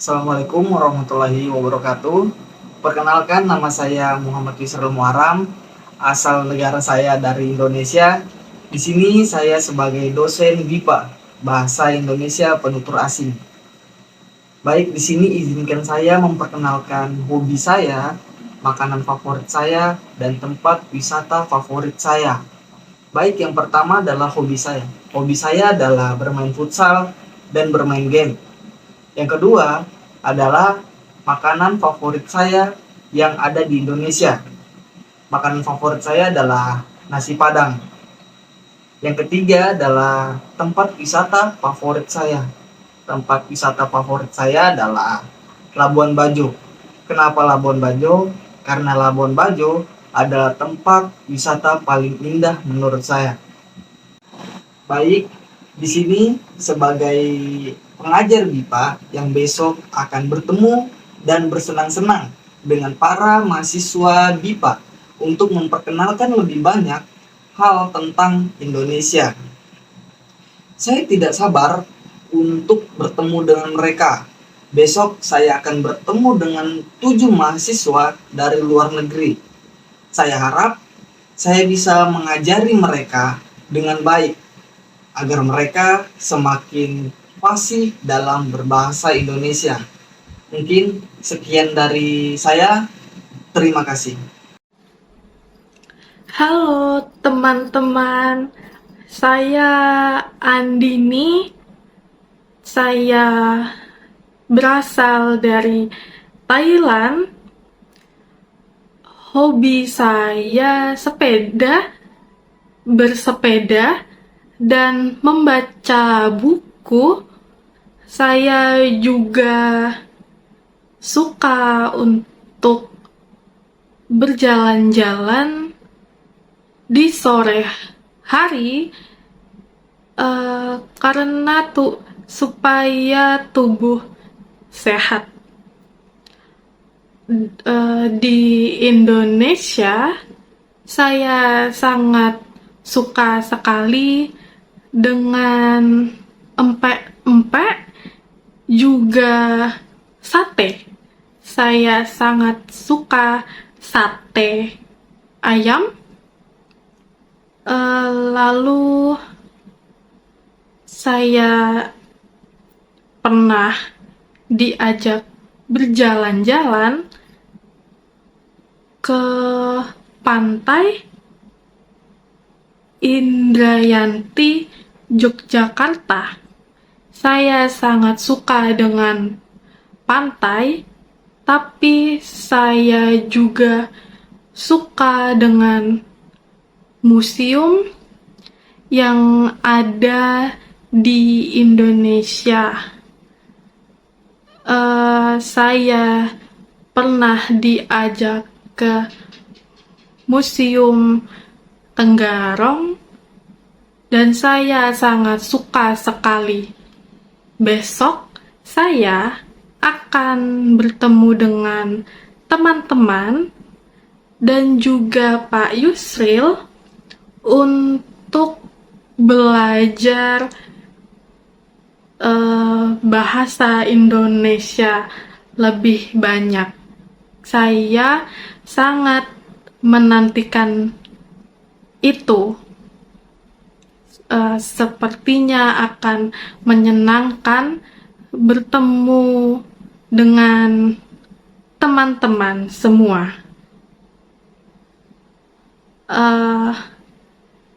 Assalamualaikum warahmatullahi wabarakatuh. Perkenalkan, nama saya Muhammad Yusril Muharam, asal negara saya dari Indonesia. Di sini saya sebagai dosen BIPA, Bahasa Indonesia Penutur Asing. Baik, di sini izinkan saya memperkenalkan hobi saya, makanan favorit saya, dan tempat wisata favorit saya. Baik, yang pertama adalah hobi saya. Hobi saya adalah bermain futsal dan bermain game. Yang kedua adalah makanan favorit saya yang ada di Indonesia. Makanan favorit saya adalah nasi Padang. Yang ketiga adalah tempat wisata favorit saya. Tempat wisata favorit saya adalah Labuan Bajo. Kenapa Labuan Bajo? Karena Labuan Bajo adalah tempat wisata paling indah menurut saya. Baik, di sini sebagai pengajar BIPA yang besok akan bertemu dan bersenang-senang dengan para mahasiswa BIPA untuk memperkenalkan lebih banyak hal tentang Indonesia. Saya tidak sabar untuk bertemu dengan mereka. Besok saya akan bertemu dengan 7 mahasiswa dari luar negeri. Saya harap saya bisa mengajari mereka dengan baik agar mereka semakin fasih dalam berbahasa Indonesia. Mungkin sekian dari saya. Terima kasih. Halo teman-teman, saya Andini. Saya berasal dari Thailand. Hobi saya bersepeda, dan membaca buku. Saya juga suka untuk berjalan-jalan di sore hari karena supaya tubuh sehat. Di Indonesia, saya sangat suka sekali dengan empek-empek, juga sate. Saya sangat suka sate ayam. Lalu saya pernah diajak berjalan-jalan ke pantai Indrayanti, Yogyakarta. Saya sangat suka dengan pantai, tapi saya juga suka dengan museum yang ada di Indonesia. Saya pernah diajak ke Museum Tenggarong dan saya sangat suka sekali. Besok saya akan bertemu dengan teman-teman dan juga Pak Yusril untuk belajar bahasa Indonesia lebih banyak. Saya sangat menantikan itu. Sepertinya akan menyenangkan bertemu dengan teman-teman semua.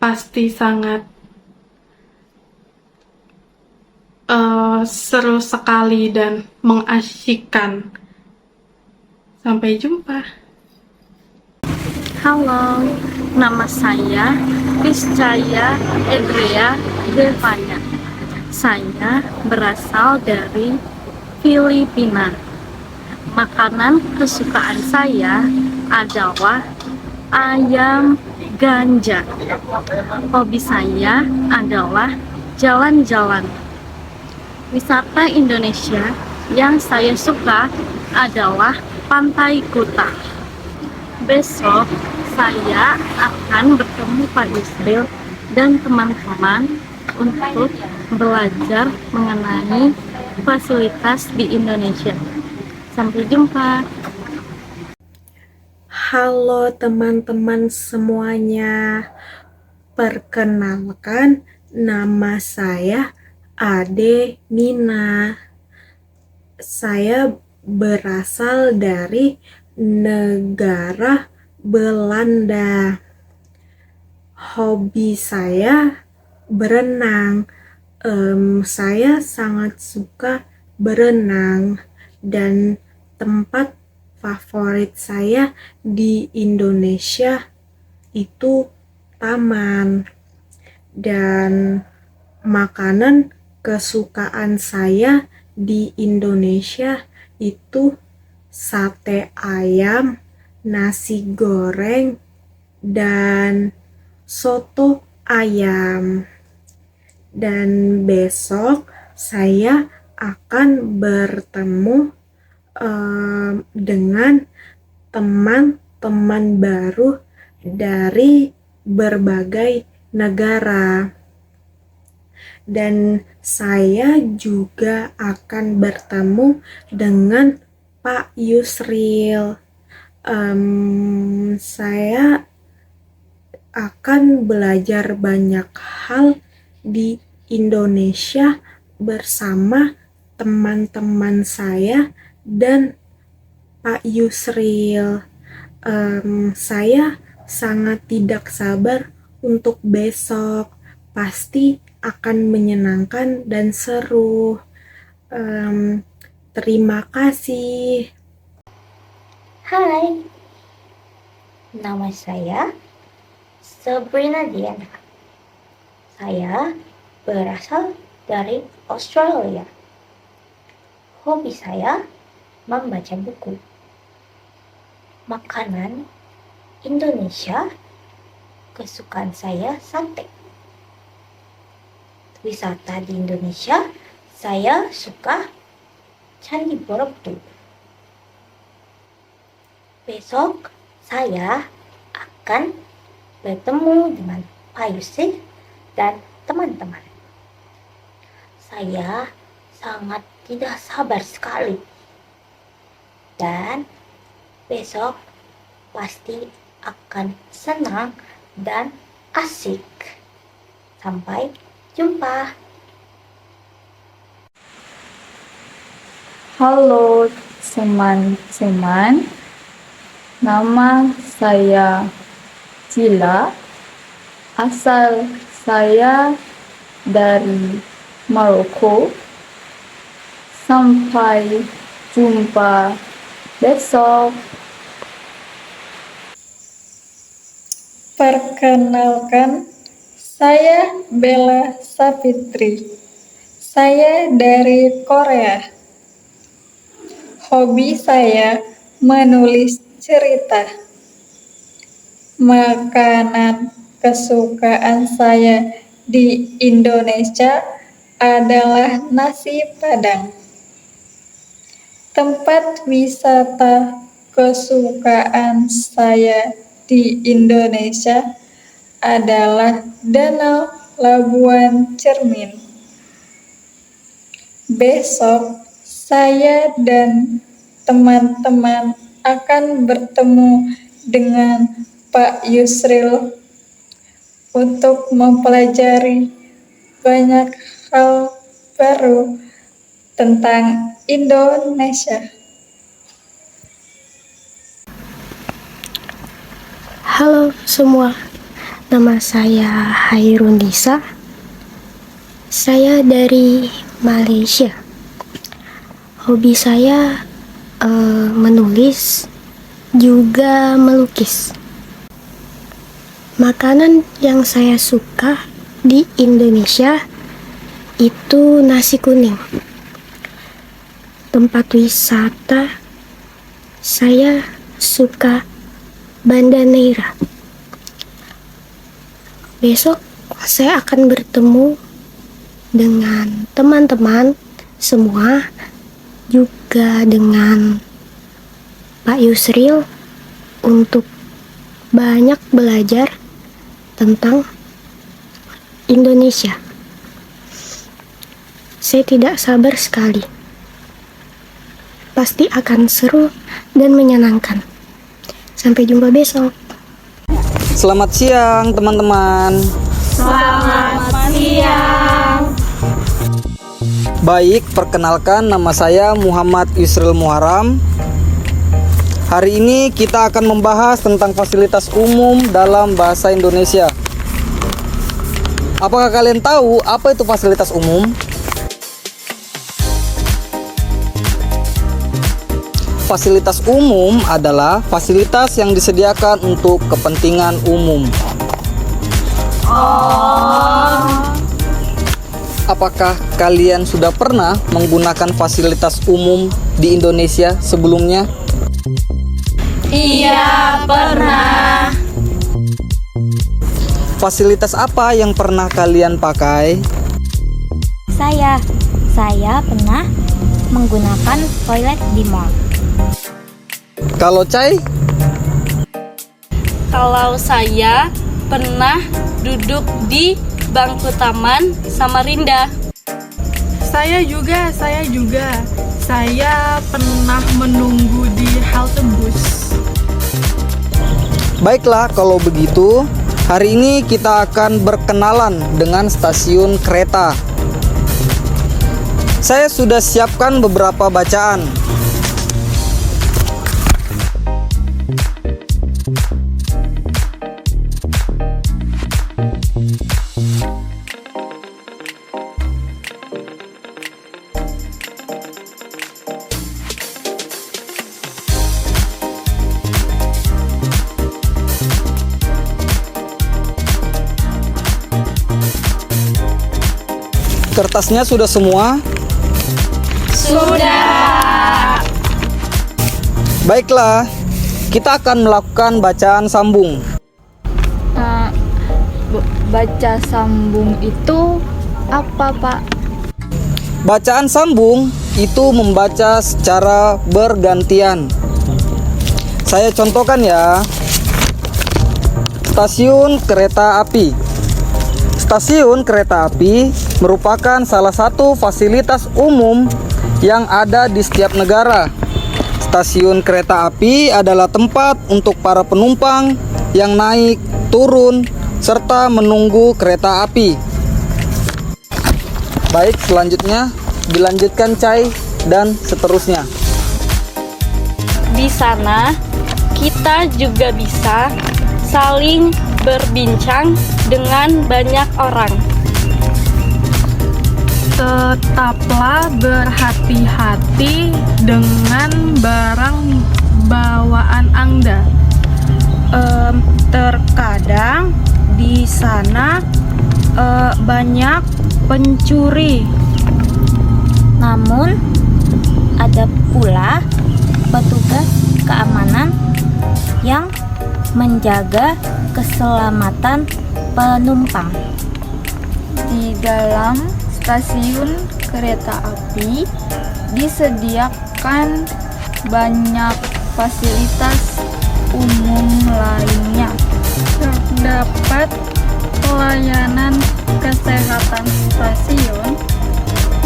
Pasti sangat seru sekali dan mengasyikkan. Sampai jumpa. Halo, nama saya Piscaya Edrea Devanya. Saya berasal dari Filipina. Makanan kesukaan saya adalah ayam ganja. Hobi saya adalah jalan-jalan. Wisata Indonesia yang saya suka adalah Pantai Kuta. Besok saya akan bertemu Pak Yusril dan teman-teman untuk belajar mengenai fasilitas di Indonesia. Sampai jumpa. Halo teman-teman semuanya, perkenalkan nama saya Ade Nina. Saya berasal dari negara Belanda. Hobi saya berenang. Saya sangat suka berenang dan tempat favorit saya di Indonesia itu taman, dan makanan kesukaan saya di Indonesia itu sate ayam, nasi goreng, dan soto ayam. Dan besok saya akan bertemu dengan teman-teman baru dari berbagai negara, dan saya juga akan bertemu dengan Pak Yusril. Saya akan belajar banyak hal di Indonesia bersama teman-teman saya dan Pak Yusril. Saya sangat tidak sabar untuk besok. Pasti akan menyenangkan dan seru. Terima kasih. Hai, nama saya Sabrina Diana. Saya berasal dari Australia. Hobi saya membaca buku. Makanan Indonesia kesukaan saya sate. Wisata di Indonesia saya suka Candi Borobudur. Besok saya akan bertemu dengan Pak Yusril dan teman-teman. Saya sangat tidak sabar sekali. Dan besok pasti akan senang dan asik. Sampai jumpa. Halo teman-teman, nama saya Cila, asal saya dari Maroko. Sampai jumpa besok. Perkenalkan, saya Bella Sapitri. Saya dari Korea. Hobi saya menulis cerita. Makanan kesukaan saya di Indonesia adalah nasi Padang. Tempat wisata kesukaan saya di Indonesia adalah Danau Labuan Cermin. Besok saya dan teman-teman akan bertemu dengan Pak Yusril untuk mempelajari banyak hal baru tentang Indonesia. Halo semua, nama saya Hairundisa. Saya dari Malaysia. Hobi saya menulis, juga melukis. Makanan yang saya suka di Indonesia itu nasi kuning. Tempat wisata saya suka Banda Neira. Besok saya akan bertemu dengan teman-teman semua, juga dengan Pak Yusril untuk banyak belajar tentang Indonesia. Saya tidak sabar sekali. Pasti akan seru dan menyenangkan. Sampai jumpa besok. Selamat siang teman-teman. Selamat siang. Baik, perkenalkan nama saya Muhammad Yusril Muharam. Hari ini kita akan membahas tentang fasilitas umum dalam bahasa Indonesia. Apakah kalian tahu apa itu fasilitas umum? Fasilitas umum adalah fasilitas yang disediakan untuk kepentingan umum. Apakah kalian sudah pernah menggunakan fasilitas umum di Indonesia sebelumnya? Iya, pernah. Fasilitas apa yang pernah kalian pakai? Saya pernah menggunakan toilet di mall. Kalau Cai? Kalau saya pernah duduk di bangku taman Samarinda. Saya juga. Saya pernah menunggu di halte bus. Baiklah, kalau begitu, hari ini kita akan berkenalan dengan stasiun kereta. Saya sudah siapkan beberapa bacaan. Kertasnya sudah semua? Sudah. Baiklah, kita akan melakukan bacaan sambung. Baca sambung itu apa, Pak? Bacaan sambung itu membaca secara bergantian. Saya contohkan ya. Stasiun kereta api. Stasiun kereta api merupakan salah satu fasilitas umum yang ada di setiap negara. Stasiun kereta api adalah tempat untuk para penumpang yang naik, turun, serta menunggu kereta api. Baik, selanjutnya dilanjutkan Cai dan seterusnya. Di sana kita juga bisa saling berbincang dengan banyak orang. Tetaplah berhati-hati dengan barang bawaan Anda. Terkadang di sana banyak pencuri. Namun ada pula petugas keamanan yang menjaga keselamatan penumpang. Di dalam stasiun kereta api disediakan banyak fasilitas umum lainnya. Terdapat pelayanan kesehatan stasiun,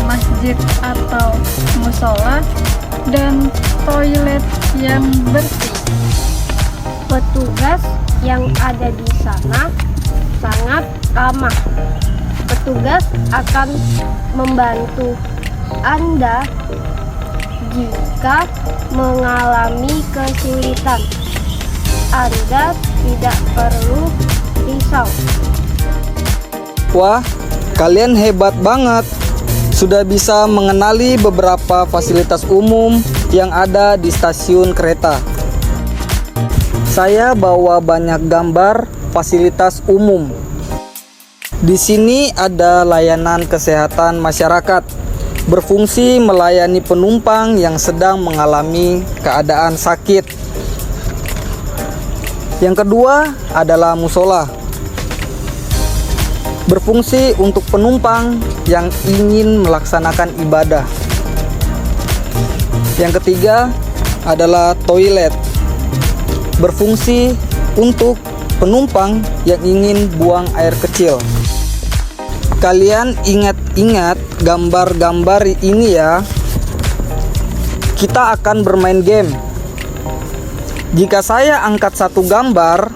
masjid atau musola, dan toilet yang bersih. Petugas yang ada di sana sangat ramah. Petugas akan membantu Anda jika mengalami kesulitan. Anda tidak perlu risau. Wah, kalian hebat banget. Sudah bisa mengenali beberapa fasilitas umum yang ada di stasiun kereta. Saya bawa banyak gambar fasilitas umum. Di sini ada layanan kesehatan masyarakat, berfungsi melayani penumpang yang sedang mengalami keadaan sakit. Yang kedua adalah musola, berfungsi untuk penumpang yang ingin melaksanakan ibadah. Yang ketiga adalah toilet, berfungsi untuk penumpang yang ingin buang air kecil. Kalian ingat-ingat gambar-gambar ini ya. Kita akan bermain game. Jika saya angkat satu gambar,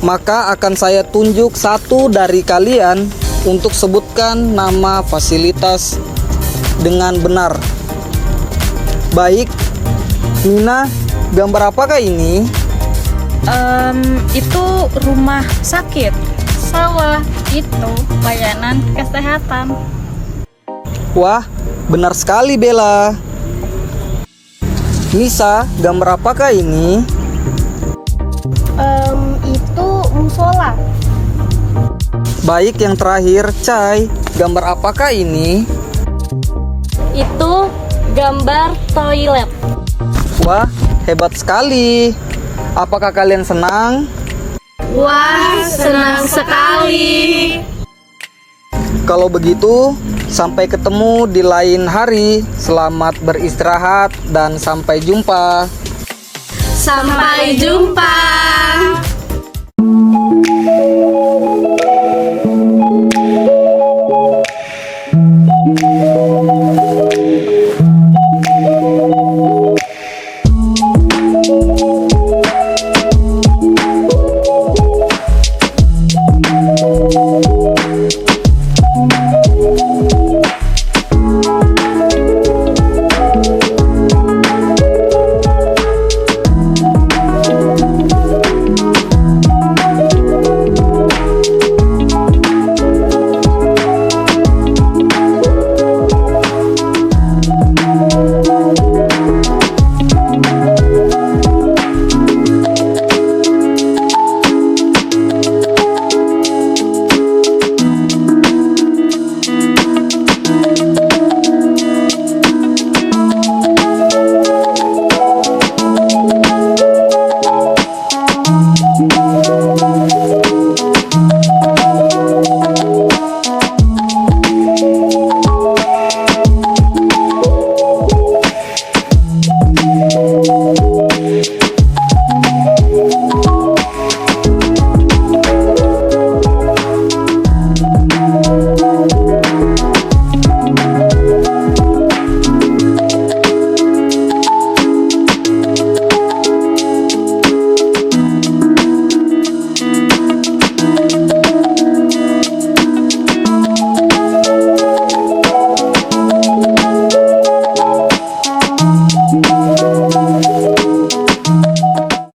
maka akan saya tunjuk satu dari kalian untuk sebutkan nama fasilitas dengan benar. Baik, Nina, gambar apakah ini? Itu rumah sakit. Salah, itu layanan kesehatan. Wah, benar sekali Bella. Nisa, gambar apakah ini? Itu musola. Baik, yang terakhir, Cai, gambar apakah ini? Itu gambar toilet. Wah, hebat sekali. Apakah kalian senang? Wah, senang sekali. Kalau begitu, sampai ketemu di lain hari. Selamat beristirahat dan sampai jumpa. Sampai jumpa.